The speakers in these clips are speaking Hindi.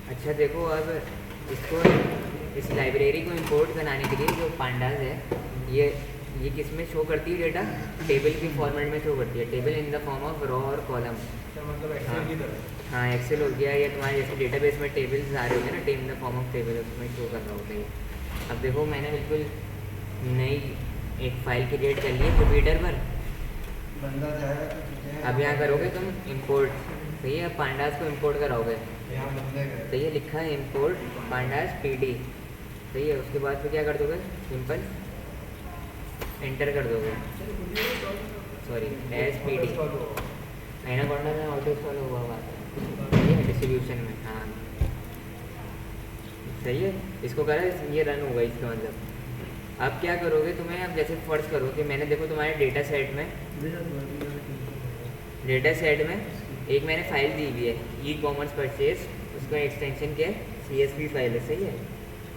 अच्छा देखो, अब इसको इस लाइब्रेरी को इंपोर्ट बनाने के लिए जो पांडास है, ये किस में शो करती है डेटा? टेबल के फॉर्मेट में शो करती है, table in the form of raw और कॉलम। हाँ एक्सेल हो गया, या तुम्हारे जैसे डेटाबेस में टेबल्स आ रहे होते हैं ना, in the form of table, उसमें शो कर रहा होता है। अब देखो मैंने बिल्कुल नई एक फाइल क्रिएट कर ली है कंप्यूटर पर। अब यहाँ करोगे तुम इंपोर्ट, सही है, पांडास को इंपोर्ट कराओगे, सही है, लिखा है इंपोर्ट पांडास पीडी, सही है। उसके बाद फिर क्या कर दोगे, सिंपल एंटर कर दोगे, sorry S P D anaconda में ऑटो इंस्टॉल हुआ हुआ है डिस्ट्रीब्यूशन में। हाँ सही है, इसको करा, ये रन होगा इसका मतलब। अब क्या करोगे तुम्हें, अब जैसे फर्स्ट करो कि मैंने देखो तुम्हारे डेटा सेट में एक मैंने फाइल दी हुई है ई कॉमर्स परचेज, उसका एक्सटेंशन क्या है, CSV फाइल है, सही है।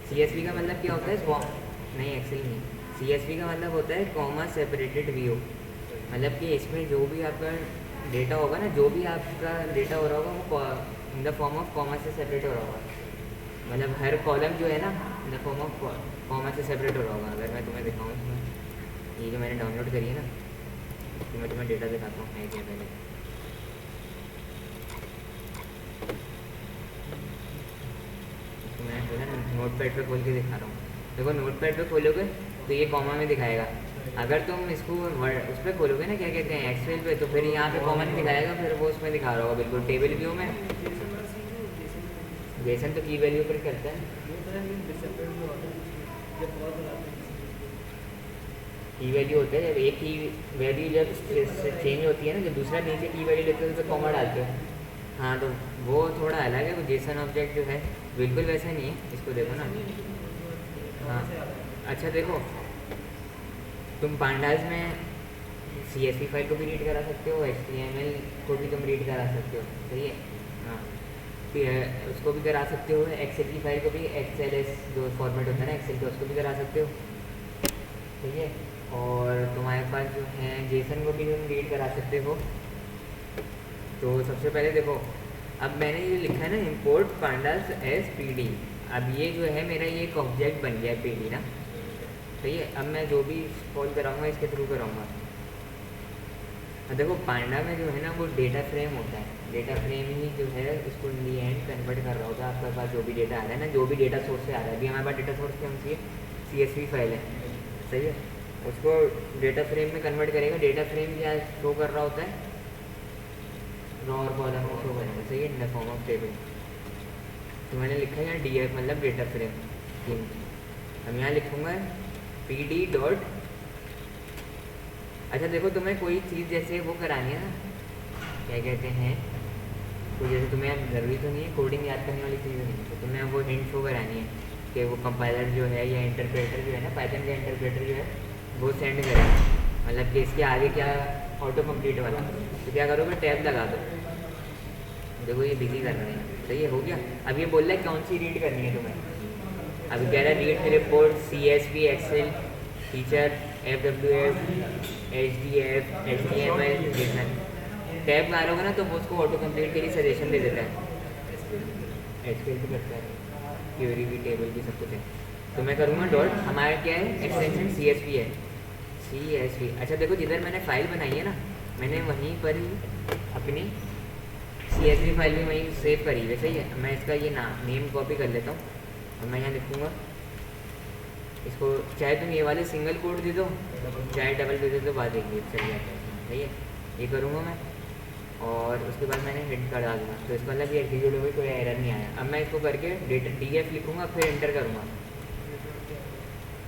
CSV का मतलब क्या होता है, नहीं एक्सेल नहीं, CSV का मतलब होता है कॉमा सेपरेटेड व्यू, मतलब कि इसमें जो भी आपका डेटा होगा ना, जो भी आपका डेटा हो रहा होगा वो in the form of comma से सेपरेट हो रहा होगा, मतलब हर कॉलम जो है ना in the form of comma से सेपरेट हो रहा होगा। अगर मैं तुम्हें दिखाऊँ इसमें, ये जो मैंने डाउनलोड करी है ना, तो मैं तुम्हें डेटा दिखाता हूँ है क्या पहले। तो मैंने बोला ना नोट पैड पर खोल के दिखा रहा हूँ, देखो नोट पैड पर खोलोगे तो ये कॉमा में दिखाएगा। अगर तुम इसको उस पर खोलोगे ना, क्या कहते हैं, एक्सेल पे, तो फिर यहाँ पे कॉमा नहीं दिखाएगा, फिर वो उसमें दिखा रहा होगा बिल्कुल टेबल व्यू में। जेसन तो की वैल्यू पर करता है, की वैल्यू होता है, जब एक की वैल्यू जब चेंज होती है ना, जब दूसरा नीचे की वैल्यू लेते हैं तो कॉमा डालते हैं। हाँ तो वो थोड़ा अलग है, वो जेसन ऑब्जेक्ट जो है बिल्कुल वैसा नहीं है, इसको देखो ना। हाँ अच्छा देखो, तुम पांडास में CSV फाइल को भी रीड करा सकते हो, HTML को भी तुम रीड करा सकते हो, सही है। हाँ फिर उसको भी करा सकते हो, एक्सेल की फाइल को भी, XLS जो फॉर्मेट होता है ना एक्सेल का, उसको भी करा सकते हो, ठीक है। और तुम्हारे पास जो है जेसन को भी तुम रीड करा सकते हो। तो सबसे पहले देखो, अब मैंने ये लिखा है ना इंपोर्ट पांडास एस PD, अब ये जो है मेरा ये एक ऑब्जेक्ट बन गया PD ना, सही है। अब मैं जो भी कॉल कराऊंगा इसके थ्रू कराऊंगा। देखो पांडा में जो है ना वो डेटा फ्रेम होता है, डेटा फ्रेम ही जो है उसको इन दी एंड कन्वर्ट कर रहा होगा आपके पास जो भी डेटा आ रहा है ना, जो भी डेटा सोर्स से आ रहा है। अभी हमारे पास डेटा सोर्स कौन सी है, CSV फाइल है, सही है, उसको डेटा फ्रेम में कन्वर्ट करेगा। डेटा फ्रेम क्या शो कर रहा होता है, रॉ और कॉलम में शो करेगा, सही है, in the form of table. तो मैंने लिखा है यहाँ DF मतलब डेटा फ्रेम। अब यहाँ लिखूँगा PD डॉट, अच्छा देखो तुम्हें कोई चीज़ जैसे वो करानी है ना, क्या कहते हैं, तो जैसे तुम्हें ज़रूरी तो नहीं है, कोडिंग याद करने वाली चीज़ नहीं है, तो तुम्हें वो हिंट शो करानी है कि वो कंपाइलर जो है या इंटरप्रेटर जो है ना, पाइथन का इंटरप्रेटर जो है वो सेंड करे, मतलब कि इसके आगे क्या ऑटो कंप्लीट वाला, तो क्या करोगे, टैब लगा दो। देखो ये बिजी कर रहे हैं, सही है, हो गया। अब ये बोल रहा है कौन सी रीड करनी है तुम्हें, अभी कह रहा है read report CSV excel feature FWF HDF HTML JSON. Tab मारोगे ना तो वो उसको ऑटो कंप्लीट के लिए सजेशन दे देता है, SQL भी करता है, क्वेरी भी, टेबल भी, सब कुछ है। तो मैं करूँगा डॉट, हमारा क्या है एक्सटेंशन CSV है, CSV। अच्छा देखो जिधर मैंने फाइल बनाई है ना, मैंने वहीं पर ही अपनी CSV फाइल भी वहीं सेव करी है, सही है। मैं इसका ये नेम कॉपी कर लेता हूँ और मैं यहाँ लिखूँगा इसको, चाहे तुम ये वाले सिंगल कोड दे दो चाहे डबल दे दो, बात एक चल जाता है, सही है। ये करूँगा मैं और उसके बाद मैंने हिट कर दूँगा, तो इसका मतलब ये एग्जीक्यूट हो गई, कोई एरर नहीं आया। अब मैं इसको करके डेटा DF लिखूँगा, फिर एंटर करूँगा,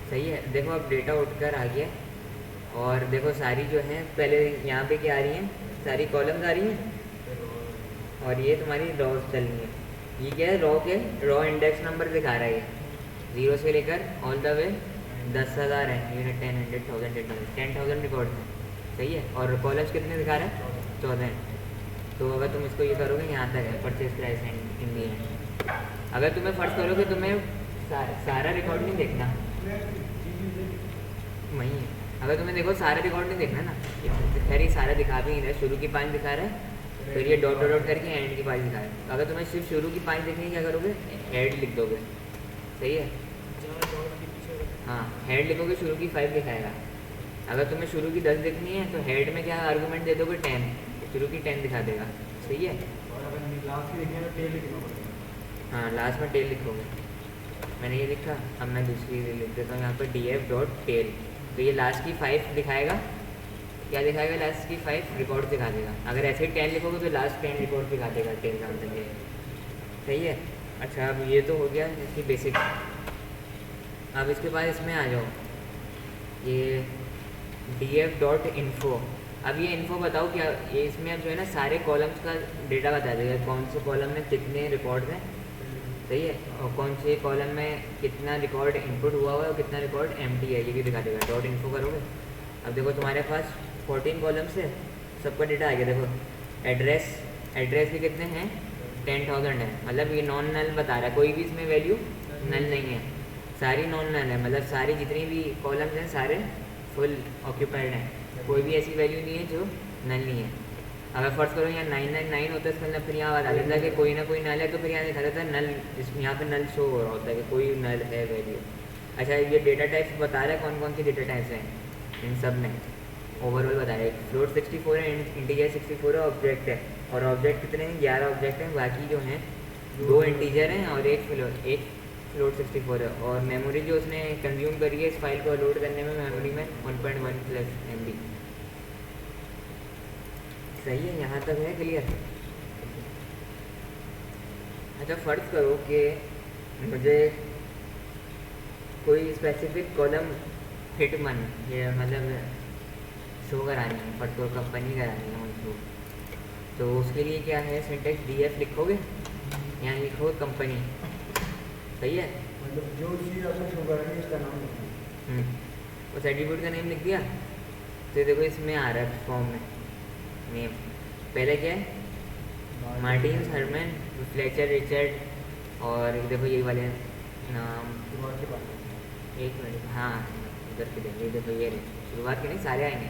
सही है। देखो अब डेटा उठकर आ गया, और देखो सारी जो है पहले यहाँ पे क्या आ रही हैं, सारी कॉलम्स आ रही हैं, और ये तुम्हारी रॉज चल रही है। ये क्या है, रॉ के रॉ इंडेक्स नंबर दिखा रहा है, ये 0 से लेकर ऑल द वे 10,000 है, यूनिट 10, 100, 1000, 10,000 रिकॉर्ड है, सही है। और कॉलम्स कितने दिखा रहे हैं, 14 हैं। तो अगर तुम इसको ये करोगे यहाँ तक है purchase price in the and. अगर तुम्हें फर्स्ट करोगे तुम्हें सारा रिकॉर्ड नहीं देखना, वही है। अगर तुम्हें देखो सारा रिकॉर्ड नहीं देखना ना, खैर ये सारा दिखा भी नहीं रहा है, शुरू की 5 दिखा रहा है, फिर ये डॉट डॉट करके एंड की 5 दिखा रहा है। अगर तुम्हें सिर्फ शुरू की 5 देखनी है, क्या करोगे, हेड लिख दोगे, सही है। हाँ, हेड लिखोगे, शुरू की 5 दिखाएगा। अगर तुम्हें शुरू की 10 देखनी है तो हेड में क्या आर्गूमेंट दे दोगे, 10, शुरू की 10 दिखा देगा, सही है। हाँ, लास्ट में टेल लिखोगे, मैंने ये लिखा। अब मैं दूसरी लिख देता हूँ यहाँ पर df डॉट टेल, तो ये लास्ट की 5 दिखाएगा। क्या दिखाएगा, लास्ट की 5 रिकॉर्ड दिखा देगा। अगर ऐसे ही 10 लिखोगे तो लास्ट 10 रिकॉर्ड दिखा देगा, 10 का मतलब ये, सही है। अच्छा, अब ये तो हो गया इसकी बेसिक। अब इसके बाद इसमें आ जाओ, ये df डॉट इन्फो। अब ये इन्फो बताओ क्या, ये इसमें अब जो है ना सारे कॉलम्स का डेटा बता देगा, कौन से कॉलम में कितने रिकॉर्ड हैं, सही है, और कौन से कॉलम में कितना रिकॉर्ड इनपुट हुआ हुआ है और कितना रिकॉर्ड एम्प्टी है, ये भी दिखा देगा। डॉट इन्फो करोगे, अब देखो तुम्हारे पास 14 कॉलम्स है, सबका डेटा आ गया। देखो एड्रेस भी कितने हैं, 10,000 है, मतलब ये नॉन नल बता रहा है, कोई भी इसमें वैल्यू नल नहीं है, सारी नॉन नल है, मतलब सारी जितनी भी कॉलम्स हैं सारे फुल ऑक्यूपाइड हैं, कोई भी ऐसी वैल्यू नहीं है जो नल नहीं है। अगर फर्स्ट करो यहाँ 999 होता है, इसका मतलब फिर यहाँ बता देता है कि कोई ना कोई नल है, तो फिर यहाँ दिखा देता है नल, इसमें यहाँ पे नल शो हो रहा होता है कि कोई नल है वैल्यू। अच्छा, ये डेटा टाइप्स बता रहा है कौन कौन सी डेटा टाइप्स हैं, इन सब में ओवरऑल बता रहा है। फ्लोट 64 है, इंटीजर 64 है, ऑब्जेक्ट है, और ऑब्जेक्ट कितने हैं, 11 ऑब्जेक्ट हैं, बाकी जो हैं 2 इंटीजर हैं और एक फ्लोट 64 है। और मेमोरी जो उसने कंज्यूम करी है इस फाइल को लोड करने में, मेमोरी में 1.1 MB, सही है। यहाँ तक है क्लियर। अच्छा, फ़र्ज़ करो कि मुझे कोई स्पेसिफिक कॉलम हिटमन, ये मतलब शो करानी है, फर्स्ट करो कंपनी करानी है उनको, तो उसके लिए क्या है, सिंटेक्स df लिखोगे, यहाँ लिखोगे कंपनी, सही है, मतलब जो चीज़ आपको शो करानी है इसका नाम लिखना। उस एट्रीब्यूट का नेम लिख दिया, तो देखो इसमें आ रहा है फॉर्म में नेम, पहले क्या है, मार्टिन, हरमन, फ्लेचर, रिचर्ड, और देखो ये वाले नाम, एक मिनट, हाँ उधर के देंगे, देखो ये शुरुआत के नहीं सारे आएंगे,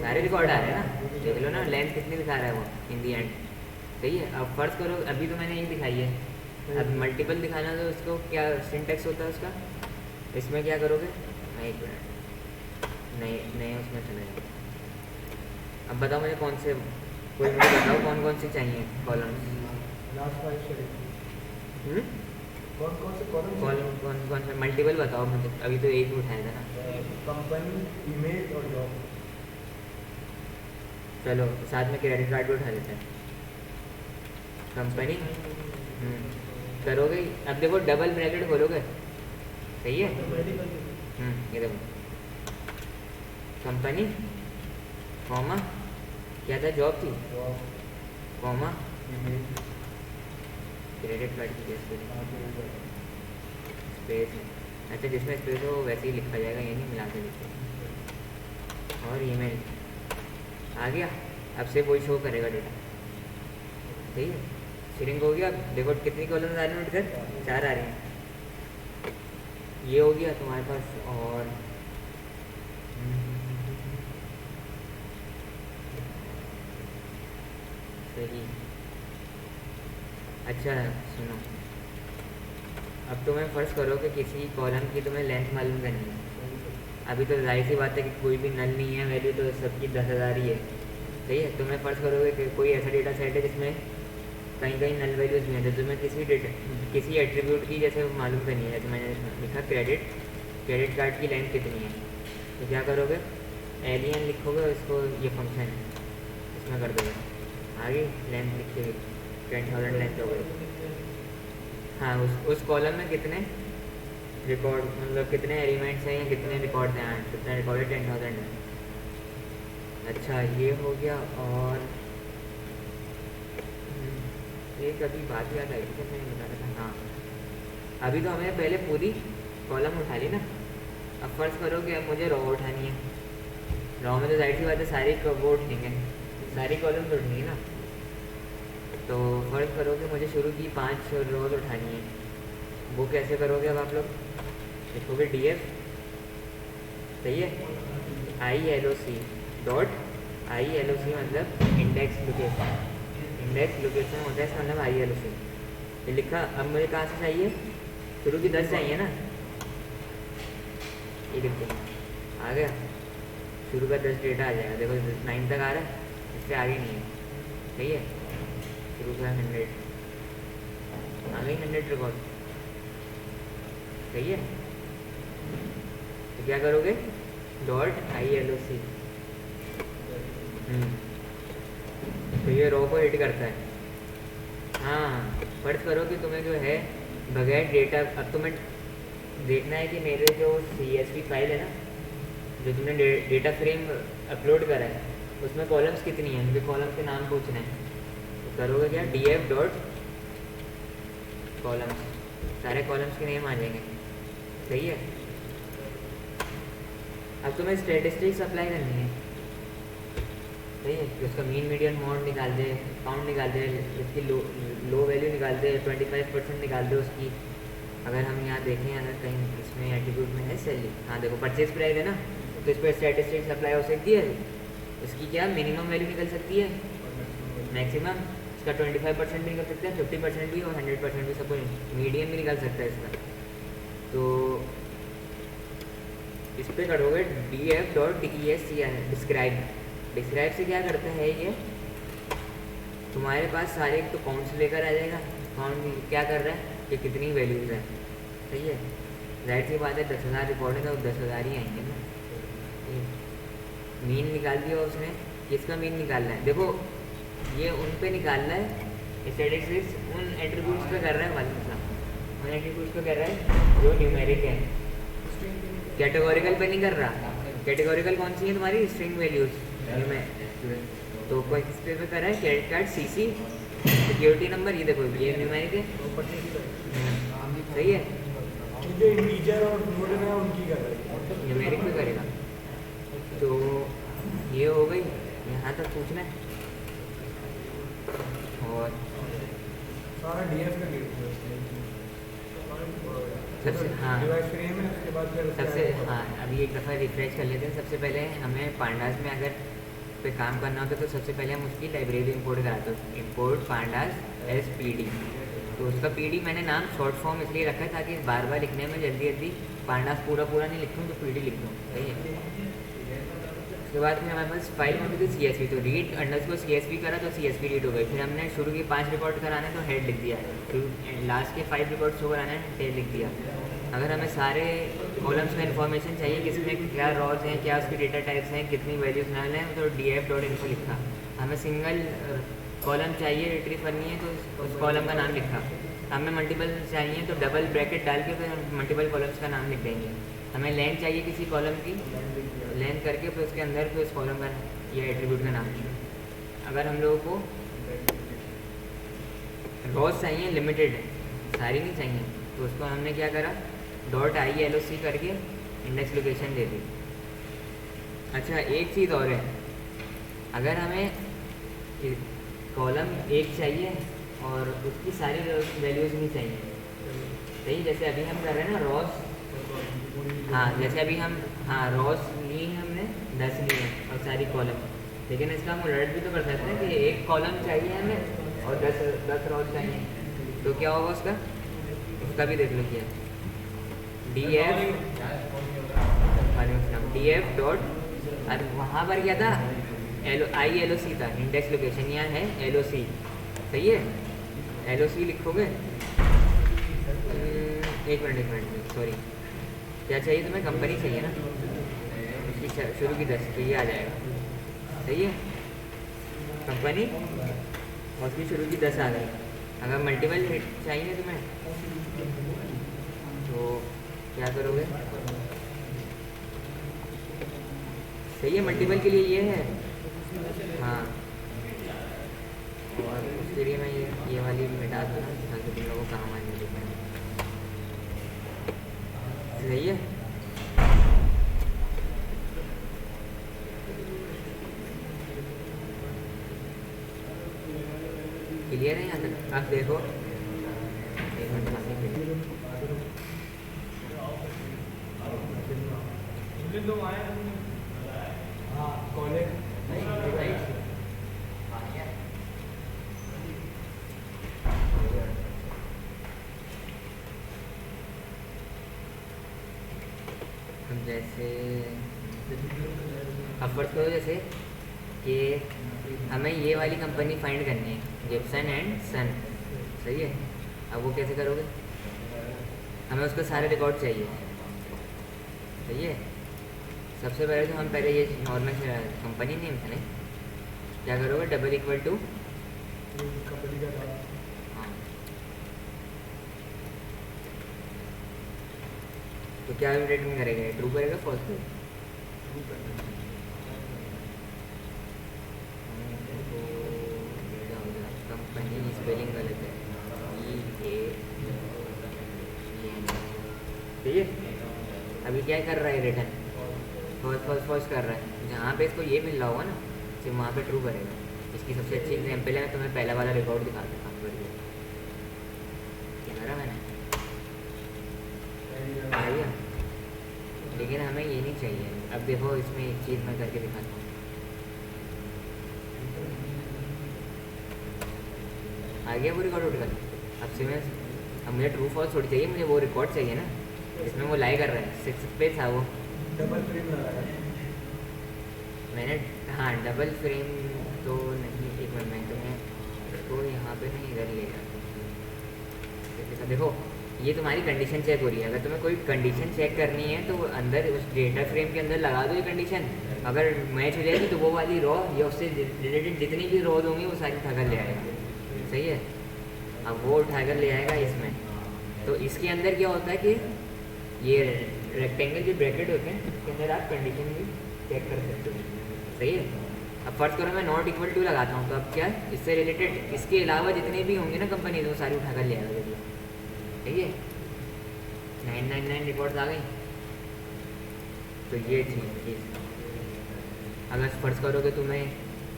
सारे रिकॉर्ड आ रहे हैं ना, देख लो ना लेंथ कितनी दिखा रहा है वो इन दी एंड, सही है। अब फर्स्ट करो, अभी तो मैंने एक दिखाई है, अब मल्टीपल दिखाना तो उसको क्या सिंटेक्स होता है उसका, इसमें क्या करोगे, एक मिनट, नए उसमें चले जाओ। अब बताओ मुझे कौन से, कोई मुझे बताओ कौन कौन सी चाहिए कॉलम्स, कौन से मल्टीपल बताओ मुझे, अभी तो एक ही उठाया था ना, कंपनी, ईमेल और जॉब। चलो साथ में क्रेडिट कार्ड भी उठा लेते हैं, कंपनी करोगे। अब देखो डबल ब्रैकेट खोलोगे, सही है, ये देखो कंपनी कॉमा, क्या था, जॉब थी, कॉमा क्रेडिट कार्ड की स्पेस, अच्छा जिसमें स्पेस हो वैसे ही लिखा जाएगा, ये नहीं मिला के लिखो, और ईमेल आ गया। अब से वही शो करेगा डेटा, सही है, श्रिंक हो गया। अब देखो कितनी कॉलम्स आ रही हैं उठकर, 4 आ रही हैं, ये हो गया तुम्हारे पास। और सही, अच्छा सुनो, अब तुम्हें फर्स्ट करो कि किसी कॉलम की तुम्हें लेंथ मालूम करनी है, अभी तो जाहिर सी बात है कि कोई भी नल नहीं है, वैल्यू तो सबकी 10,000 ही है, सही है। तुम्हें फर्स्ट करोगे कि कोई ऐसा डेटा सेट है जिसमें कहीं कहीं नल वैल्यूज भी हैं, तो तुम्हें किसी एट्रीब्यूट की जैसे मालूम करनी है, जैसे मैंने लिखा क्रेडिट कार्ड की लेंथ कितनी है, तो क्या करोगे, एलियन लिखोगे, इसको ये फंक्शन है इसमें कर दोगे, आगे लेंथ लिख के 10,000 लेंथ हो गई। हाँ, उस कॉलम में कितने रिकॉर्ड, मतलब कितने एलिमेंट्स हैं या कितने रिकॉर्ड हैं, कितने रिकॉर्ड है, 10,000 है। अच्छा ये हो गया। और एक अभी बात याद आई थी, मैंने बता रहा था, हाँ अभी तो हमें पहले पूरी कॉलम उठा ली ना, अब फर्ज करो कि अब मुझे रॉ उठानी है, रॉ में तो जाहिर सी बात है सारी वो उठेंगे, सारी कॉलम तो उठनी है ना, तो फर्ज करो कि मुझे शुरू की 5 रोज उठानी है, वो कैसे करोगे, अब आप लोग लिखोगे df, सही है, ILOC डॉट ILOC मतलब इंडेक्स लोकेशन। इंडेक्स लोकेशन होता है इसका मतलब ILOC। ये लिखा। अब मुझे कहाँ से चाहिए? शुरू की 10 चाहिए ना, ये देखो आ गया। शुरू का 10 डेटा आ जाएगा। देखो 9 तक आ रहा है, इससे आगे नहीं है। सही है। शुरू का 100 आ गई 100 रिकॉर्ड। सही है। तो क्या करोगे? Dot ILOC। तो ये रो को हिट करता है। हाँ, फर्ज करो कि तुम्हें जो है बगैर डेटा, अब तुम्हें देखना है कि मेरे जो CSV फाइल है ना, जो तुमने डेटा फ्रेम अपलोड करा है, उसमें कॉलम्स कितनी हैं, मुझे कॉलम के नाम पूछना है। तो करोगे क्या? df डॉट कॉलम्स, सारे कॉलम्स के नेम आ जाएंगे। सही है। अब तुम्हें स्टैटिस्टिक्स अप्लाई करनी है। सही है। कि उसका मीन मीडियन मोड निकाल दे, काउंट निकाल दे, उसकी लो वैल्यू निकाल दे, 25% निकाल दे उसकी। अगर हम यहाँ देखें, अगर कहीं इसमें एट्रीब्यूट में है सैलरी, हाँ देखो परचेज प्राइस है ना, तो इस पर स्टैटिस्टिक्स अप्लाई हो सकती है। इसकी क्या मिनिमम वैल्यू निकल सकती है, मैक्सिमम। इसका 25% भी निकल सकता है, 50% भी और 100% भी, सब मीडियम भी निकल सकता है इसका। तो इस पर करोगे df डॉट डिस्क्राइब। डिस्क्राइब से क्या करता है ये, तुम्हारे पास सारे तो काउंट्स लेकर आ जाएगा। काउंट क्या कर रहा है कि कितनी वैल्यूज़ हैं। सही है। जाहिर सी बात है 10,000 रिकॉर्ड है तो 10,000 ही आएंगे ना। मीन निकाल दिया उसने, किसका मीन निकालना है? देखो ये उन पे निकालना है, स्टैटिस्टिक्स उन एट्रीब्यूट्स पे कर रहा है वाले, उन एट्रीब्यूट्स पे कर रहा है जो न्यूमेरिक है, कैटेगोरिकल पे नहीं कर रहा। कैटेगोरिकल कौन सी है तुम्हारी? स्ट्रिंग वैल्यूज में। तो कोई किस पे कर रहा है? Credit card CC security number, ये देखो ये न्यूमेरिक है। सही है। इंटीजर और फ्लोट है उनकी कर रहा है, न्यूमेरिक पे करेगा। तो ये हो गई, यहाँ तक पूछना है। और सारा DF का सबसे हाँ फ्रेम है, उसके बाद फिर सबसे हाँ अभी एक दफ़ा रिफ्रेश कर लेते हैं। सबसे पहले हमें पांडास में अगर पे काम करना होता है तो सबसे पहले हम उसकी लाइब्रेरी इंपोर्ट कराते हैं। Import pandas SPD। तो उसका PD मैंने नाम शॉर्ट फॉर्म इसलिए रखा है ताकि बार बार लिखने में जल्दी पांडास पूरा नहीं लिखूँ तो PD लिख दूँ। सही है। उसके बाद फिर हमारे पास फाइल होती थी CSV, तो रीड अंडरस्कोर CSV करा तो CSV रीड हो गई। फिर हमने शुरू की 5 रिकॉर्ड कराना है तो हेड लिख दिया, फिर लास्ट के 5 रिकॉर्ड शो कराना है टेल लिख दिया। अगर हमें सारे कॉलम्स में इन्फॉर्मेशन चाहिए कि इसमें क्या रॉज हैं, क्या उसके डेटा टाइप्स हैं, कितनी वैल्यूज नल हैं, तो df डॉट इन्फो लिखा। हमें सिंगल कॉलम चाहिए रिट्रीव करनी है तो उस कॉलम का नाम लिखा। हमें मल्टीपल चाहिए तो डबल ब्रैकेट डाल के फिर मल्टीपल कॉलम्स का नाम लिख देंगे। हमें लेंथ चाहिए किसी कॉलम की, लेंथ करके फिर उसके अंदर फिर उस कॉलम का ये एट्रीब्यूट का नाम लिखा। अगर हम लोगों को रॉज चाहिए लिमिटेड, सारी नहीं चाहिए, तो उसको हमने क्या करा, डॉट ILOC करके इंडेक्स लोकेशन दे दी। अच्छा एक चीज़ और है, अगर हमें कॉलम एक चाहिए और उसकी सारी वैल्यूज़ नहीं चाहिए, सही, जैसे अभी हम कर रहे हैं ना रॉस, हाँ जैसे अभी हम रॉस ली है हमने 10 ली है और सारी कॉलम, लेकिन इसका हम उलट भी तो कर सकते हैं कि एक कॉलम चाहिए हमें और 10 रॉस चाहिए, तो क्या होगा उसका भी देख लो किया df डॉट, और वहाँ पर क्या था ILOC था, इंडेक्स लोकेशन, यहाँ है LOC। सही है। LOC लिखोगे, एक मिनट सॉरी, क्या चाहिए तुम्हें? कंपनी चाहिए ना, उसकी शुरू की 10, तो ये आ जाएगा। सही है। कंपनी और उसकी शुरू की 10 आ गई। अगर मल्टीपल हिट चाहिए तुम्हें तो क्या करोगे? सही है, मल्टीपल के लिए ये है, हाँ, और उसके लिए मैं ये वाली मिटा दूँ ना ताकि तुम लोगों को काम आने देते हैं। सही है। क्लियर है यहाँ तक? आप देखो, एक मिनट जैसे अब फर्स्ट करो जैसे कि हमें ये वाली कंपनी फाइंड करनी है, गिब्सन एंड सन, सही है। अब वो कैसे करोगे, हमें उसके सारे रिकॉर्ड चाहिए, सही है। सबसे पहले तो हम पहले ये नॉर्मल कंपनी नेम था नहीं, क्या करोगे, डबल इक्वल टू कंपनी का नाम। हाँ, तो क्या रिटर्न करेगा, ट्रू करेगा फॉल्स करेगा। कंपनी स्पेलिंग गलत है, ठीक है। अभी क्या कर रहा है, रिटर्न फर्स्ट कर रहा है। जहाँ पे इसको ये मिल रहा होगा ना, सिर्फ वहाँ पे ट्रू करेगा। इसकी सबसे अच्छी एग्जाम्पल है, मैं तुम्हें पहला वाला रिकॉर्ड दिखा देता हूँ, क्या करा मैंने, आइए। लेकिन हमें ये नहीं चाहिए। अब देखो इसमें एक चीज़ मैं करके दिखाता हूँ, आ गया वो रिकॉर्ड उठकर। अब से मैं, अब मुझे ट्रू फॉल्स थोड़ी चाहिए, मुझे वो रिकॉर्ड चाहिए ना, इसमें वो लाई कर रहा है। 6 पे था वो, डबल फ्रेम लगा मैंने, हाँ डबल फ्रेम तो नहीं, एक मिनट मैं तुम्हें इसको यहाँ पे नहीं इधर ले जाता। देखो ये तुम्हारी कंडीशन चेक हो रही है। अगर तुम्हें कोई कंडीशन चेक करनी है तो अंदर उस डेटा फ्रेम के अंदर लगा दो ये कंडीशन। अगर मैच हो जाएगी तो वो वाली रो या उससे रिलेटेड जितनी भी रोज होंगी वो सारी उठाकर ले आएगा, सही है। अब वो उठाकर ले आएगा इसमें, तो इसके अंदर क्या होता है कि ये रेक्टेंगल जो ब्रैकेट होते हैं इसके अंदर आप कंडीशन भी चेक कर सकते हो, सही है। अब फर्स्ट करो मैं नॉट इक्वल टू लगाता हूँ, तो अब क्या इससे रिलेटेड इसके अलावा जितने भी होंगे ना कंपनी, वो सारी उठाकर ले आएगा, देखिए, ठीक है। 999 रिकॉर्ड्स आ गई। तो ये चीज़ अगर फर्स्ट करोगे तुम्हें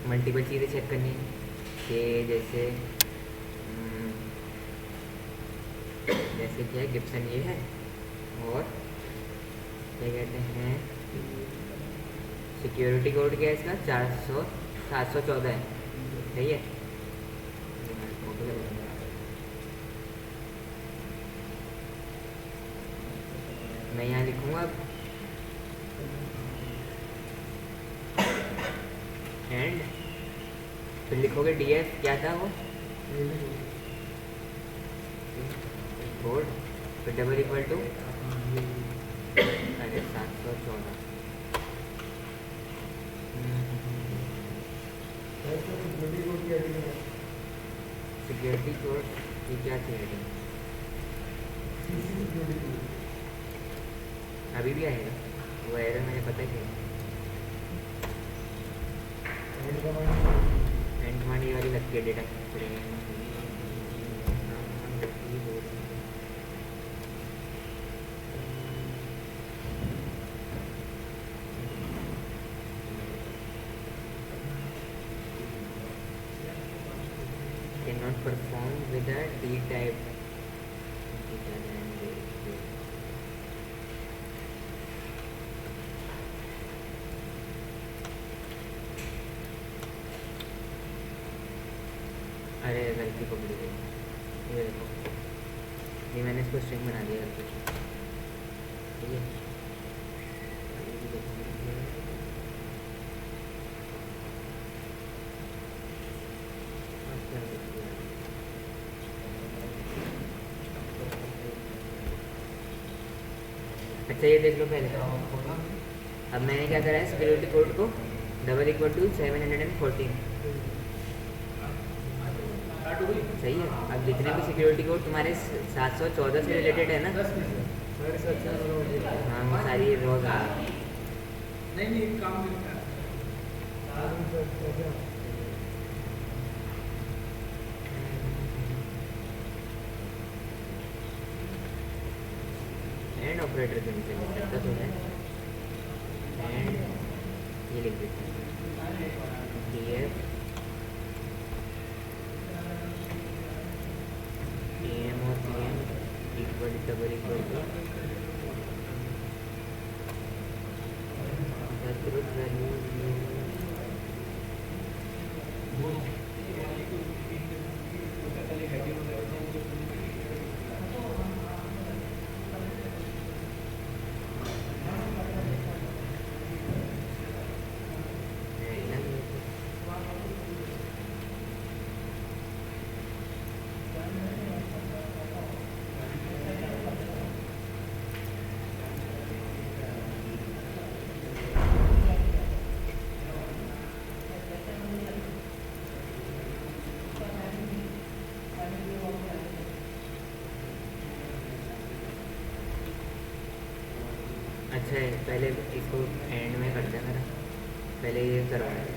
मल्टीपल चीज़ें चेक करनी है कि जैसे क्या है, गिब्सन ये है और क्या कहते हैं, सिक्योरिटी कोड क्या है इसका, 714 है, सही है। मैं यहाँ लिखूँगा एंड फिर लिखोगे डीएफ, क्या था वो कोड, फिर डबल इक्वल टू, अरे 714 सिक्योरिटी कोड की क्या थी रेटिंग, अभी भी आएगा वो एरर, मुझे पता ही है। एंड कमांड ये वाली लगती है, data frame cannot perform with a D type. अरे गलती पकड़ी गई, ये देखो, ये मैंने इसको स्ट्रिंग बना दिया गलती, ठीक है। अच्छा ये देख लो पहले, अब मैंने क्या करा है, सिक्योरिटी कोड को डबल इक्वल टू 714, सही है। अब जितने भी सिक्योरिटी कोड तुम्हारे 714 से रिलेटेड है ना, हाँ वो सारी रोज आ नहीं काम एंड ऑपरेटर के नीचे लिख सकता तो है, एंड ये लिख देते हैं डीएफ एम और PM equal double equal to truth value अच्छा है, पहले इसको एंड में करते हैं मेरा, पहले ये करवाना है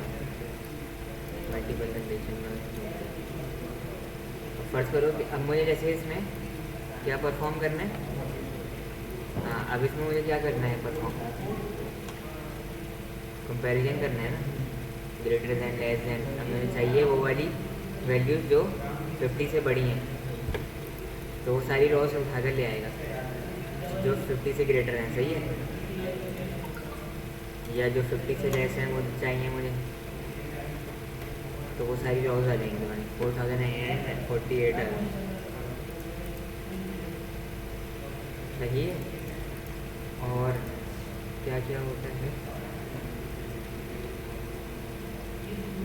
मल्टीपल कंडीशन में। फर्ज करो कि अब मुझे जैसे इसमें क्या परफॉर्म करना है, हाँ अब इसमें मुझे क्या करना है, परफॉर्म कंपैरिजन करना है ना, ग्रेटर दैन लेस दैन। अब मुझे चाहिए वो वाली वैल्यूज़ जो 50 से बड़ी हैं, तो वो सारी रॉस उठा कर ले आएगा जो 50 से ग्रेटर हैं, सही है, या जो 50 से लेस हैं वो चाहिए मुझे, तो वो सारी रॉस आ जाएंगी मैंने 4048 आ गई, सही है। और क्या क्या होता है,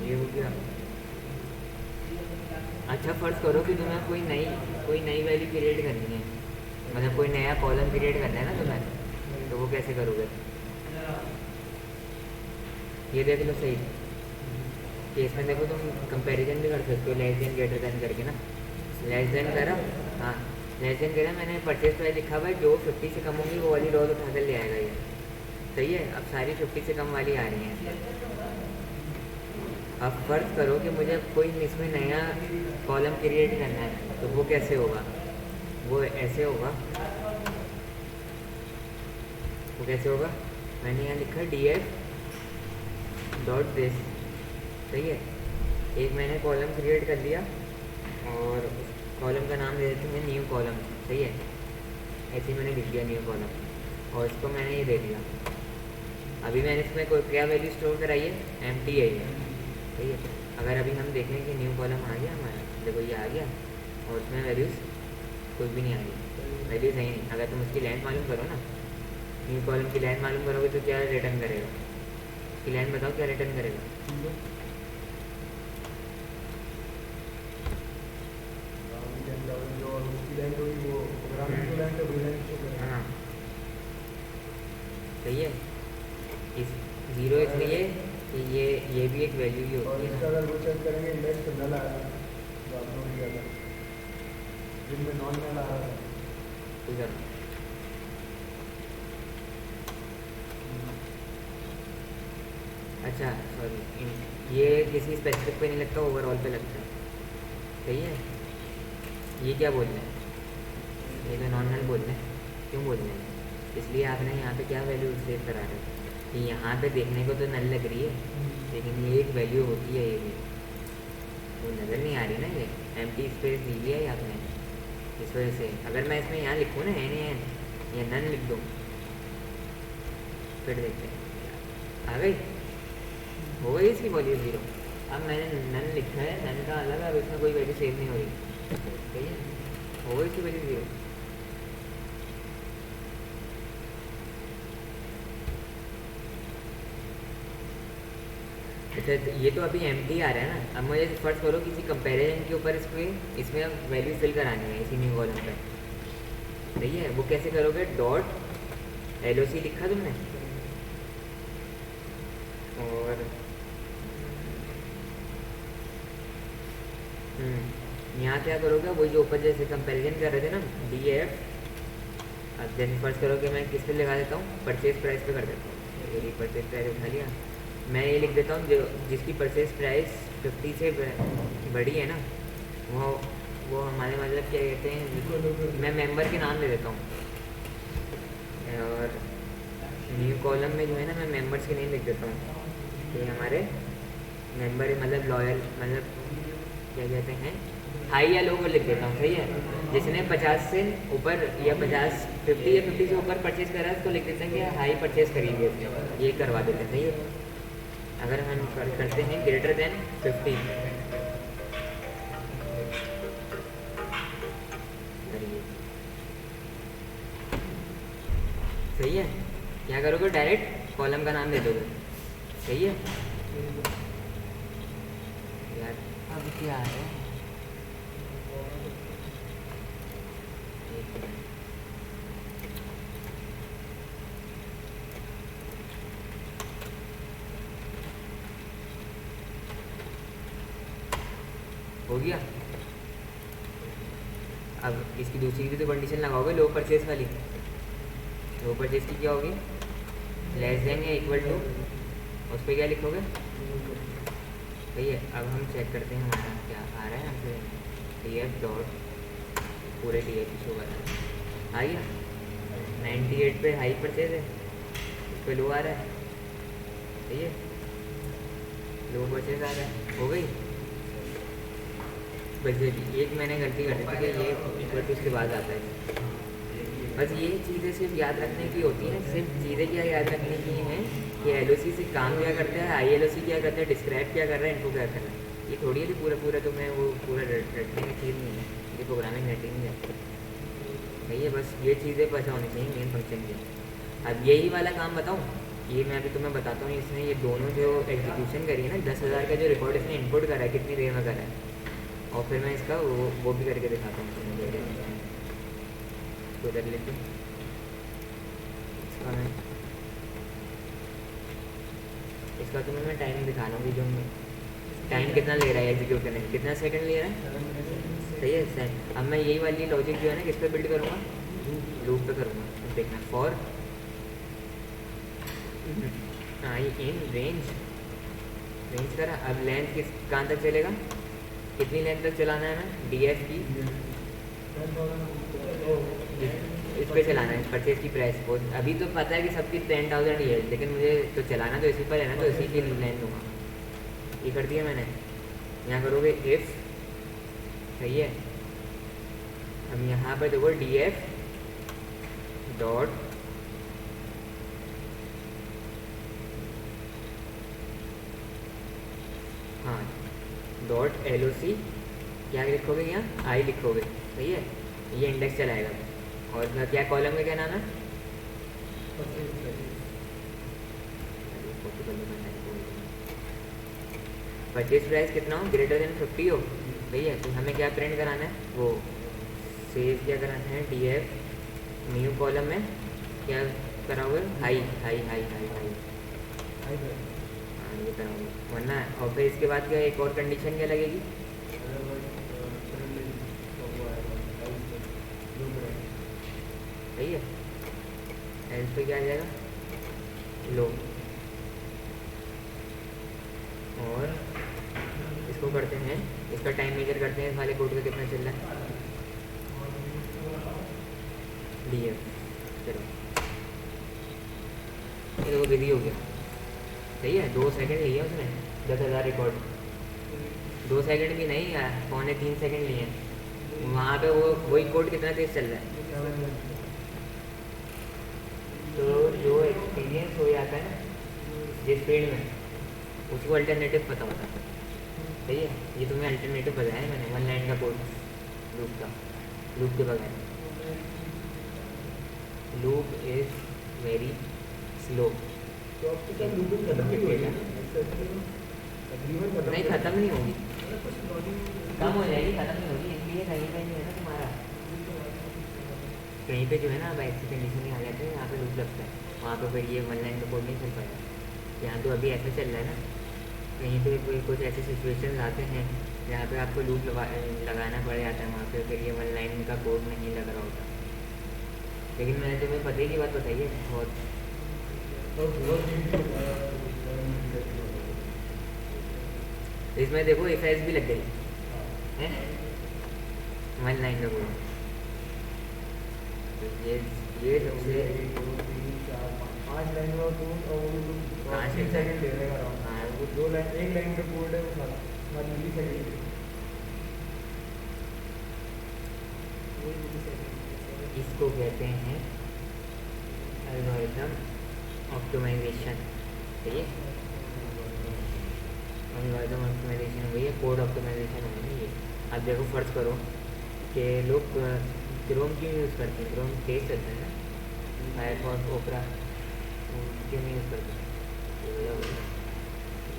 ये हो गया। अच्छा फर्ज करो कि तुम्हें कोई नई वैल्यू क्रिएट करनी है, मतलब कोई नया कॉलम क्रिएट करना है ना तुम्हें, तो वो कैसे करोगे, ये देख लो सही कि इसमें देखो तुम कंपैरिजन भी कर सकते हो लेस देन ग्रेटर देन करके ना। लेस देन करा, हाँ लेस देन करा, मैंने परचेज प्राइस लिखा हुआ है, जो 50 से कम होंगी वो वाली रोज उठा कर ले आएगा ये, सही है। अब सारी 50 से कम वाली आ रही हैं। अब फर्ज करो कि मुझे कोई इसमें नया कॉलम क्रिएट करना है, तो वो कैसे होगा, वो ऐसे होगा, वो कैसे होगा, मैंने यहाँ लिखा df.this, सही है। एक मैंने कॉलम क्रिएट कर लिया और कॉलम का नाम दे देते हैं न्यू कॉलम, सही है, ऐसे ही मैंने लिख दिया न्यू कॉलम, और इसको मैंने ये दे दिया। अभी मैंने इसमें कोई क्या वैल्यू स्टोर कराई है, एम्प्टी है ये, सही है। अगर अभी हम देखें कि न्यू कॉलम आ गया हमारा, देखो ये आ गया, और उसमें वैल्यूज़ कुछ भी नहीं आ रही, वैल्यूज़ है ही नहीं। अगर तुम उसकी लेंथ मालूम करो ना, न्यू कॉलम की लेंथ मालूम करोगे तो क्या रिटर्न करेगा, उसकी लेंथ बताओ क्या रिटर्न करेगा, हाँ सही है। इस 0 इसलिए कि ये भी एक वैल्यू ही होती है। अगर वो चेक करेंगे इंडेक्स तो नल आएगा, जो आप नोट किया था, जिनमें नॉन नल आ रहा था। ठीक है, अच्छा सॉरी, ये किसी स्पेसिफिक पे नहीं लगता, ओवरऑल पे लगता है, सही है। ये क्या बोल रहे हैं, ये तो नॉन नल बोल रहे हैं, क्यों बोल रहे हैं, इसलिए आपने यहाँ पे क्या वैल्यू सेव करा रहे हैं कि यहाँ पे देखने को तो नल लग रही है, लेकिन ये एक वैल्यू होती है, ये भी वो नज़र नहीं आ रही ना, ये एम्प्टी स्पेस दी हुई है आपने, इस वजह से। अगर मैं इसमें यहाँ लिखूँ ना एन या नन लिख दूँ, फिर देखते हैं आ गई, हो गई इसकी वैल्यू 0। अब मैंने नन लिखा है, नन का अलग, अब इसमें कोई वैल्यू सेव नहीं हो रही, सही है, हो गई इसकी वैल्यू 0। अच्छा ये तो अभी एम्प्टी आ रहा है ना। अब मुझे फर्स्ट करो किसी कंपैरिजन के ऊपर इसमें वैल्यू फिल करानी है इसी न्यू कॉलम पे, सही है। वो कैसे करोगे, डॉट LOC लिखा तुमने, और यहाँ क्या करोगे, वही जो ऊपर जैसे कंपैरिजन कर रहे थे ना, DF। अब जैसे फर्स्ट करो कि मैं किस पे लगा देता हूँ, परचेज प्राइस पे कर देता हूँ, ये परचेज प्राइस उठा लिया, मैं ये लिख देता हूँ जो जिसकी परचेज प्राइस 50 से बड़ी है ना, वो हमारे मतलब क्या कहते हैं, मैं मेंबर के नाम दे देता हूँ, और न्यू कॉलम में जो है ना मैं मेंबर्स के नेम लिख देता हूँ कि हमारे मेंबर मतलब लॉयल, मतलब क्या कहते हैं, हाई या लो लिख देता हूँ, सही है। जिसने 50 से ऊपर या 50 या 50 से ऊपर परचेज करा है तो लिख देते हैं कि हाई परचेज करेंगे, ये करवा देते हैं, सही है। अगर हम करते हैं ग्रेटर देन 50, सही है, क्या करोगे, डायरेक्ट कॉलम का नाम दे दोगे, सही है। यार अब क्या है, हो गया। अब इसकी दूसरी भी तो कंडीशन लगाओगे, लो परचेज वाली। लो परचेज की क्या होगी, लेस देन या इक्वल टू, उस पर क्या लिखोगे? सही है। अब हम चेक करते हैं हमारा क्या आ रहा है हमसे। डी एफ डॉट पूरे डी एफ शो कर रहा है, आ गया 98 पे हाई परचेज है, उस पर लो आ रहा है। सही है, लो परचेज आ रहा है, हो गई। बस एक मैंने गलती कर दी थी कि ये इक्वल टू उसके बाद आता है। बस ये चीज़ें सिर्फ याद रखने की होती हैं। सिर्फ चीज़ें क्या याद रखने की हैं कि एल से काम क्या करता है, आई क्या करता है, डिस्क्राइब क्या कर रहा है, इनको क्या कर रहा है। ये थोड़ी है कि पूरा तो मैं वो पूरा रटने की चीज़ नहीं है, ये प्रोग्रामिंग रटने नहीं जाती। सही है, बस ये चीज़ें पता होनी चाहिए मेन फंक्शन की। अब यही वाला काम बताऊँ, ये मैं अभी तुम्हें बताता हूँ। इसने ये दोनों जो एग्जीक्यूशन करी है ना, 10,000 का जो रिकॉर्ड इसने इनपुट करा है, कितनी देर में करा है, और फिर मैं इसका वो भी करके दिखाता हूँ तुम्हें। तो कर लेते हैं इसका तुम्हें मैं टाइम दिखा रहा हूँ कि जो टाइम कितना ले रहा है एग्जीक्यूट करने में, कितना सेकंड ले रहा है। सही है सही। अब मैं यही वाली लॉजिक जो है ना किस पे बिल्ड करूँगा, लूप पे करूँगा। अब देखना फॉर इन रेंज करा। अब लेंथ कहाँ तक चलेगा, कितनी लेंथ तक चलाना है हमें, डी एफ की इस पे चलाना है, परचेज की प्राइस को। अभी तो पता है कि सबकी 10,000 ही है, लेकिन मुझे तो चलाना तो इसी पर है ना, तो इसी की लेंथ दूँगा। ये कर दिया मैंने। यहाँ करोगे इफ, सही है। हम यहाँ पर देखो डी एफ डॉट हाँ डॉट LOC क्या लिखोगे, यहाँ आई लिखोगे। सही है, ये इंडेक्स चलाएगा। और क्या कॉलम का क्या नाम है, परचेज प्राइस कितना हो, ग्रेटर देन 50 हो। सही है, तो हमें क्या प्रिंट कराना है, वो सेव क्या कराना है, डी एफ न्यू कॉलम में क्या कराओगे, high high high high high, हाँ ये कराओगे। वरना और फिर इसके बाद क्या एक और कंडीशन क्या लगेगी, सही है। एल्स पे क्या आ जाएगा, लो। और इसको करते हैं, इसका टाइम मेजर करते हैं, इस वाले कोड का कितना चल रहा है, डी एफ। चलो ये देखो बिजी हो गया। सही है, 2 सेकंड लिए उसने 10,000 रिकॉर्ड, 2 सेकंड भी नहीं यार, 2.25 सेकंड लिए। वहाँ पे वो वही कोड कितना तेज चल रहा है। तो जो एक्सपीरियंस हो जाता है ना जिस फील्ड में, उसको अल्टरनेटिव पता होता है। सही है, ये तुम्हें अल्टरनेटिव बताया मैंने, 1 लाइन का कोड लूप का, लूप के बगैर। Loop is very slow. नहीं ख़त्म नहीं होगी, कम हो जाएगी, ख़त्म नहीं होगी। इसलिए कहीं पे नहीं है ना तुम्हारा, कहीं पे जो है ना अब ऐसी कंडीशन में आ जाते हैं, यहाँ पे लूप लगता है, वहाँ पे फिर ये 1 लाइन का कोड नहीं चल पाएगा। यहाँ तो अभी ऐसा चल रहा है ना, कहीं पे कोई कुछ ऐसे सिचुएशन आते हैं जहाँ पे आपको लूप लगाना पड़ जाता है, वहाँ पे फिर ये 1 लाइन का कोड नहीं लग रहा होता। लेकिन मैंने तुम्हें पता ही की बात बताई है बहुत। इसमें देखो इफ एल्स भी लग गई है, 1 लाइन का कोड। ये सबसे 5 लाइन में कोड और वो 5 सेकंड ले लेगा। हाँ वो 2 लाइन, 1 लाइन का कोड है, वो मिली सेकंड। इसको कहते हैं एल्गोरिथम ऑप्टिमाइजेशन। सही है, एल्गोरिथम ऑप्टिमाइजेशन वही है, कोड ऑप्टिमाइजेशन है ये। अब देखो फर्ज करो कि लोग क्रोम क्यों यूज़ करते हैं, क्रोम तेज चलता है ना, फायरफॉक्स ओपरा क्यों नहीं यूज़ करते,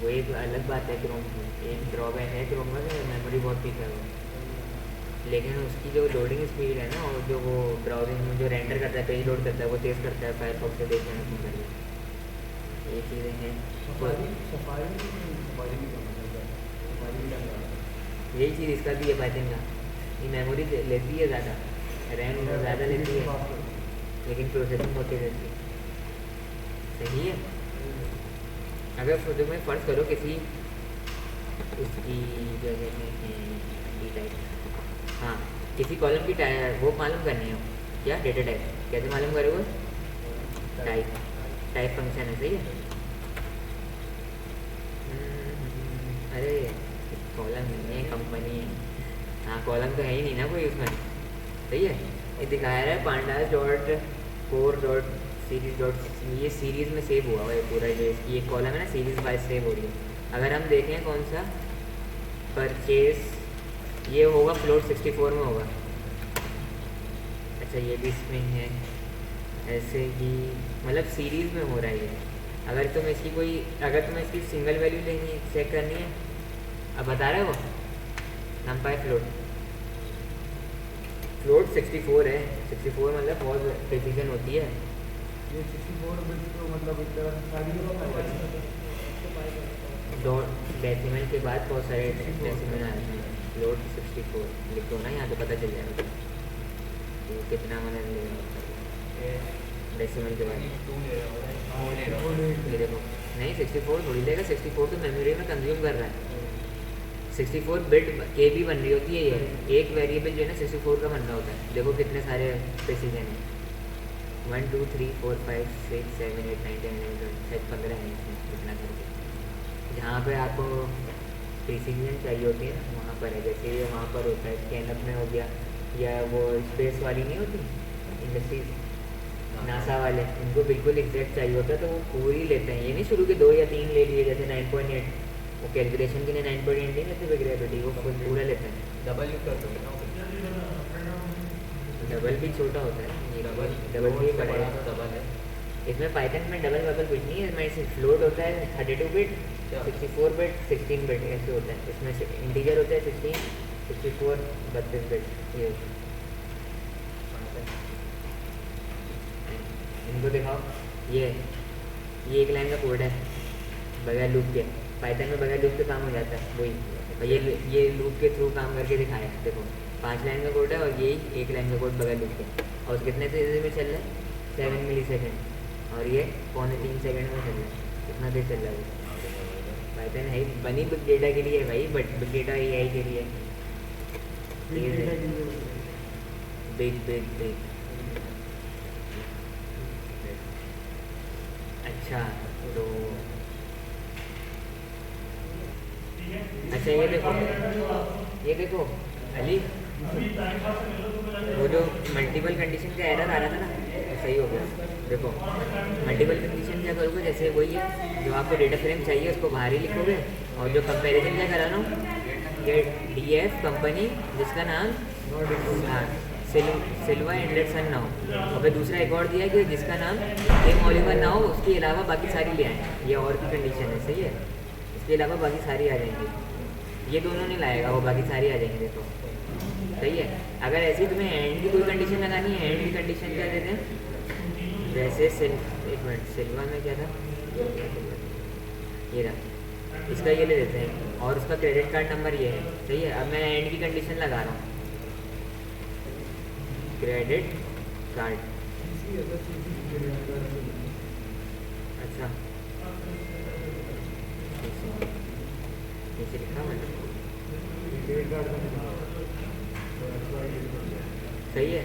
वो एक अलग बात है। क्रोम की एक ड्रॉबैक है क्रोम का, मेमोरी बहुत पीछा है वो, लेकिन उसकी जो लोडिंग स्पीड है ना, और जो वो ब्राउजिंग में जो रेंडर करता है, पेज लोड करता है, वो तेज़ करता है फायरफॉक्स से देखने में कर। ये चीज़ें हैं, यही चीज़ इसका भी है पाइथन का। ये मेमोरी लेती है ज़्यादा, रैम ज़्यादा लेती है, लेकिन प्रोसेसिंग होती रहती है। सही है। अगर फोटो में फ़र्ज करो किसी उसकी क्या कहते हैं डी टाइप, हाँ किसी कॉलम की वो मालूम करनी हो क्या, डेटा टाइप कैसे मालूम करोगे? टाइप, टाइप फंक्शन है, सही है। अरे कॉलम नहीं है, कंपनी है। हाँ कॉलम तो है ही नहीं ना कोई उसमें, सही है। ये दिखाया रहा है pandas dot core dot series dot, ये सीरीज़ में सेव हुआ हुआ है पूरा, जो इसकी एक कॉलम है ना सीरीज़ वाइज सेव हो रही है। अगर हम देखें कौन सा परचेज, ये होगा फ्लोट 64 में होगा। अच्छा ये भी इसमें है, ऐसे ही मतलब सीरीज़ में हो रहा है ये। अगर तुम्हें इसकी कोई, अगर तुम्हें इसकी सिंगल वैल्यू लेनी है, चेक करनी है, अब बता रहे हो नंपाई फ्लोट 64 है। 64 मतलब बहुत प्रिसीजन होती है। ये 64 बिट तो मतलब एक तरह से सारी डॉट डेसिमल के बाद बहुत सारे डेसिमल आए हैं। फ्लोट 64 लिखो ना यहाँ तो पता चल जाएगा तो कितना मतलब लेगा डेसिमल के बाद। ये देखो नहीं 64 थोड़ी लेगा, 64 तो मेमोरी में कंज्यूम कर रहा है। 64 बिट के बी बन रही होती है ये, एक वेरिएबल जो है ना 64 का बन रहा होता है। देखो कितने सारे प्रिसीजन है, 1 2 3 4 5 6 7 8 9 10 11 12 15 है इसमें इतना करके। जहाँ पे आपको प्रिसीजन चाहिए होती है ना वहाँ पर है, जैसे ये वहाँ पर होता है स्कैनअप में हो गया, या वो स्पेस वाली नहीं होती इंडस्ट्रीज नासा वाले, उनको बिल्कुल एग्जैक्ट चाहिए होता है तो वो पूरी लेते हैं। ये नहीं शुरू के 2 या 3 ले लिए, जैसे 9.8 वो कैलकुलेशन के लिए 9.8 नहीं लेते वगैरह, वो पूरा लेते हैं। डबल यूज करते हो ना, डबल भी छोटा होता है, ये डबल भी बड़ा है। डबल है इसमें पाइथन में डबल वबल कुछ नहीं है, इसमें सिर्फ फ्लोट होता है 32 बिट, 64 बिट, 16 बिट ऐसे होता है। इसमें से इंटीजर होता है 16, 64, 32 बिट ये होता है। इनको दिखाओ, ये एक लाइन का कोड है बगैर लूप के। पाइथन में बगैर लूप के काम हो जाता है वही, और ये लूप के थ्रू काम करके दिखाया। देखो 5 लाइन का कोड है और यही 1 लाइन का कोड बगैर लूप के, और कितने तेज़ी में चल रहा है 7 मिली सेकेंड, और ये 2.25 सेकेंड में चल रहा है। कितना देर चल रहा है? पाइथन है बनी बिग डेटा के लिए भाई, बट बिग डेटा एआई के लिए बिग बिग बिग। अच्छा तो अच्छा ये देखो अली, वो जो मल्टीपल कंडीशन का एरर आ रहा था ना वो सही हो गया। देखो मल्टीपल कंडीशन क्या करोगे, जैसे वही है जो आपको डेटा फ्रेम चाहिए उसको बाहर ही लिखोगे, और जो कंपैरिजन क्या करा रहा हूँ, ये डीएफ कंपनी जिसका नाम हाँ सिल्वा एंडरसन ना हो, और फिर दूसरा एक और दिया कि जिसका नाम टिम ओलिवर ना हो, उसके अलावा बाकी सारी ले आए। ये और भी कंडीशन है, सही है। इसके अलावा बाकी सारी आ जाएंगी, ये दोनों नहीं लाएगा, वो बाकी सारी आ जाएंगे। तो सही है। अगर ऐसी तुम्हें एंड की कोई कंडीशन लगानी है, एंड की कंडीशन क्या देते हैं, जैसे एक मिनट सिल्वा में क्या था, ये रहा, इसका ये ले देते हैं और उसका क्रेडिट कार्ड नंबर ये है, सही है। अब मैं एंड की कंडीशन लगा रहा हूँ, क्रेडिट कार्ड। अच्छा नीचे लिखा मैंने, सही है।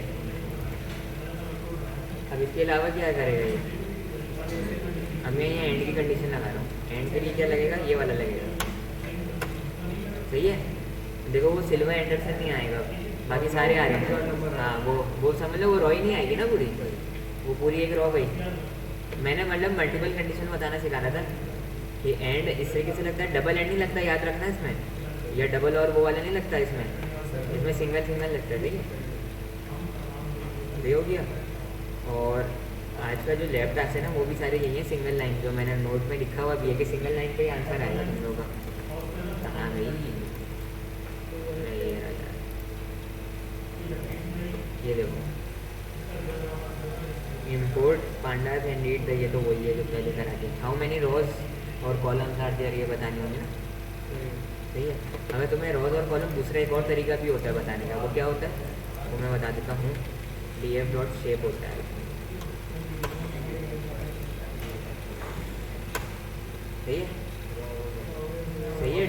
अब इसके अलावा क्या करेगा ये, अब मैं ये एंड की कंडीशन लगा रहा हूँ, एंड के लिए क्या लगेगा, ये वाला लगेगा, सही है। देखो वो सिल्वा एंडरसन नहीं आएगा, बाकी सारे आ जाएंगे। हाँ वो समझ लो वो रॉ ही नहीं आएगी ना पूरी, वो पूरी एक रॉ गई। मैंने मतलब मल्टीपल कंडीशन बताना सिखा रहा था कि एंड इस तरीके से लगता है, डबल एंड नहीं लगता, याद रखना इसमें, या डबल और वो वाला नहीं लगता इसमें सिंगल लगता है, ठीक है। ये हो गया। और आज का जो लैब टास्क है ना वो भी सारे यही है, सिंगल लाइन, जो मैंने नोट में लिखा हुआ भी है कि सिंगल लाइन पे ही आंसर आएगा तुम लोगों का। कहाँ गई ये देखो, इम्पोर्ट पांडास एंड रीड, ये तो वही है जो पहले करा दी। हाउ मैनी रोज और कॉलम्स आर देयर, ये बतानी होगी ना, सही है। अगर तुम्हें रोज और कॉलम दूसरा एक और तरीका भी होता है बताने का, वो क्या होता है वो मैं बता देता हूँ। df.shape होता है, सही है, सही है।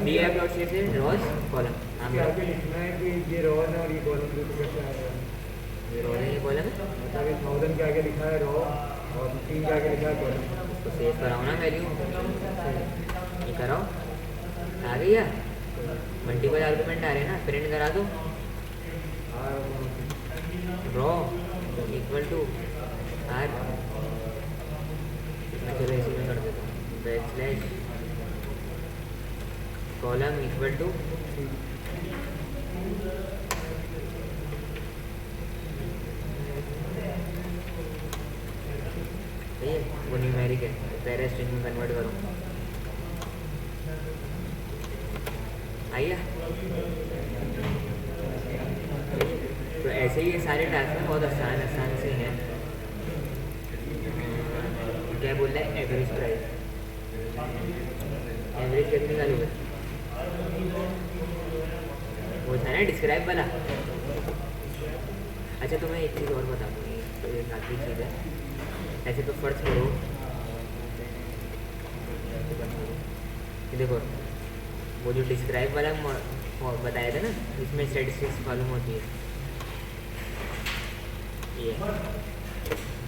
डी एफ डॉट सी से रॉज कॉलम। हाँ इसके आगे लिखना है कि ये रोज है और ये कॉलम तो कैसे आएगा। ये रॉज है, ये कॉलम है। मतलब 1000 के आगे लिखा है रो और 3 के आगे लिखा है कॉलम। तो सेव कराओ ना वैल्यू, ये कराओ, आ गई है। मल्टीपल आर्गूमेंट आ रहे हैं ना, प्रिंट करा दो। रॉ इक्वल टू आर, मैं चलो इसी में कर देता हूँ, backslash column equal to सही है, वो न्यूमेरिक है, पैरा स्ट्रिंग में कन्वर्ट करो। आइए, तो ऐसे ही ये सारे टास्क में बहुत आसान से हैं। क्या बोल रहा है, एवरेज प्राइस, एवरेज कैसे निकालोगे? वो था ना डिस्क्राइब वाला। अच्छा तो मैं एक चीज़ और बता दूँ, तो एक आखिरी चीज़ है। ऐसे तो फर्ज करो कि देखो वो जो डिस्क्राइब वाला बताया था ना, इसमें स्टैटिस्टिक्स मालूम होती है।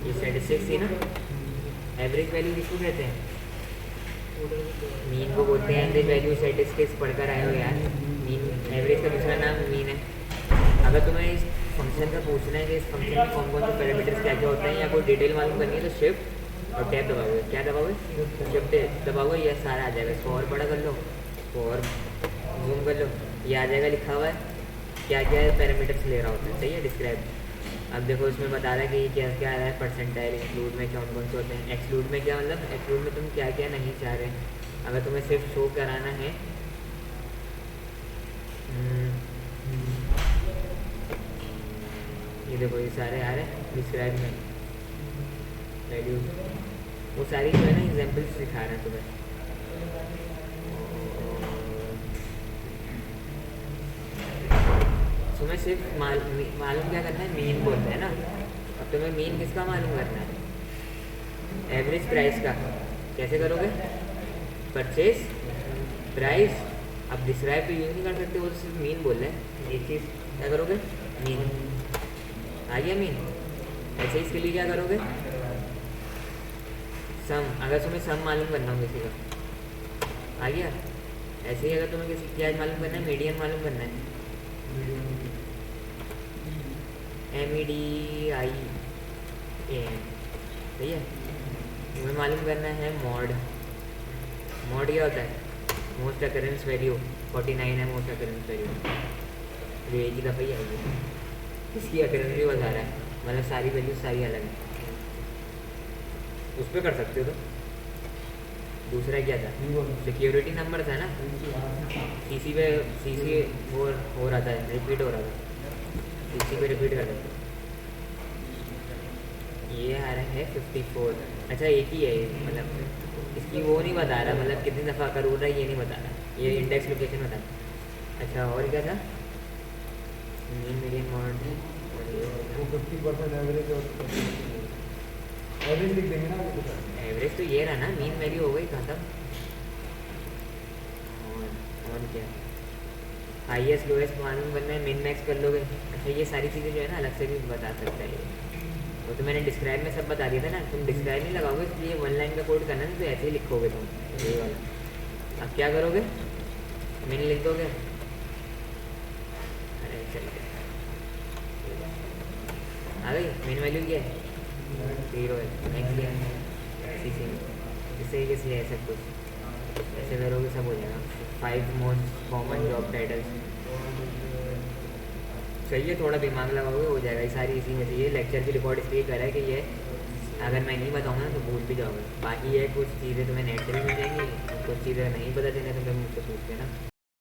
ये स्टैटिस्टिक्स थी ना। एवरेज वैल्यू किसको कहते हैं? मीन को बोलते हैं। एवरेज वैल्यू स्टैटिस्टिक्स पढ़कर आए हो यार। मीन, एवरेज का दूसरा नाम मीन है। अगर तुम्हें इस फंक्शन का पूछना है कि इस फंक्शन में कौन कौन से पैरामीटर्स क्या क्या होते हैं या कोई डिटेल मालूम करनी है, तो शिफ्ट और टैब दबाओगे। क्या दबाओगे? शिफ्ट दबाओगे, यह सारा आ जाएगा। इसको और बड़ा कर लो, इसको और जूम कर लो, ये आ जाएगा लिखा हुआ है क्या क्या पैरामीटर्स ले रहा होता है। सही है, डिस्क्राइब। अब देखो इसमें बता रहा है कि क्या क्या आ रहा है, परसेंटाइल, इंक्लूड में कौन कौन से होते हैं, एक्सक्लूड में क्या, मतलब एक्सक्लूड में तुम क्या क्या नहीं चाह रहे। अगर तुम्हें सिर्फ शो कराना है, ये देखो ये सारे आ रहे हैं डिस्क्राइब में वैल्यूज, वो सारी जो है ना एग्जाम्पल्स दिखा रहे हैं तुम्हें। तुम्हें सिर्फ मालूम क्या करना है, मीन बोलते हैं ना। अब तुम्हें मीन किसका मालूम करना है? एवरेज प्राइस का। कैसे करोगे? Purchase price. अब डिस्क्राइब तो यूज़ नहीं कर सकते, वो तो सिर्फ मीन बोल रहे हैं। एक चीज़ क्या करोगे, मीन। आ गया मीन। ऐसे ही इसके लिए क्या करोगे, सम। अगर तुम्हें सम मालूम करना हो किसी का, आ गया। ऐसे ही अगर तुम्हें किसी क्या मालूम करना है, मीडियन मालूम करना है, MEDIAN, सही है। तुम्हें मालूम करना है मॉड। मॉड क्या होता है? मोस्ट अकरेंस वैल्यू 49 है मोस्ट अकरेंस वैल्यू। ये एक ही दफ़ा ही आएगी, इसकी अकरेंस भी बता रहा है, मतलब सारी वैल्यू सारी अलग है। उस पर कर सकते हो। तो दूसरा क्या था, सिक्योरिटी नंबर था ना, CC पे CC हो रहा था, रिपीट हो रहा था, CC पे रिपीट कर सकते। ये आ रहा है 54। अच्छा एक ही है, मतलब इसकी वो नहीं बता रहा, मतलब कितनी दफ़ा कर रहा है ये नहीं बता रहा, ये इंडेक्स लोकेशन बता रहा। अच्छा और क्या था, मीन मीडियन मॉड, वो 50% एवरेज और एवरेज लिख देंगे ना। एवरेज तो ये रहा ना, मीन वैल्यू हो गई खत्म। और क्या, हाईएस्ट लोएस्ट मालूम करना है, मिन मैक्स कर लोगे। अच्छा ये सारी चीज़ें जो है ना अलग से भी बता सकता है ये। वो तो मैंने डिस्क्राइब में सब बता दिया था ना। तुम डिस्क्राइब नहीं लगाओगे, इसलिए 1 लाइन का कोड करना है तो ऐसे ही लिखोगे तुम, ये वाला। अब क्या करोगे, मिन लिख दोगे। अरे चल आ गई मिन वैल्यू क्या है, 0 है। मैक्स क्या है, CC में। इस तरीके से है सब कुछ। ऐसे करोगे सब हो जाएगा। 5 मोस्ट कॉमन जॉब टाइटल्स, सही है। थोड़ा दिमाग लगाओगे हो जाएगा। ये सारी इसी में से, ये लेक्चर की रिकॉर्ड इसलिए करा है कि ये अगर मैं नहीं बताऊँगा तो भूल भी जाओगे। बाकी ये कुछ चीज़ें तुम्हें नेट से भी मिल जाएंगी, कुछ चीज़ें नहीं पता चले तो फिर मुझसे पूछ लेना।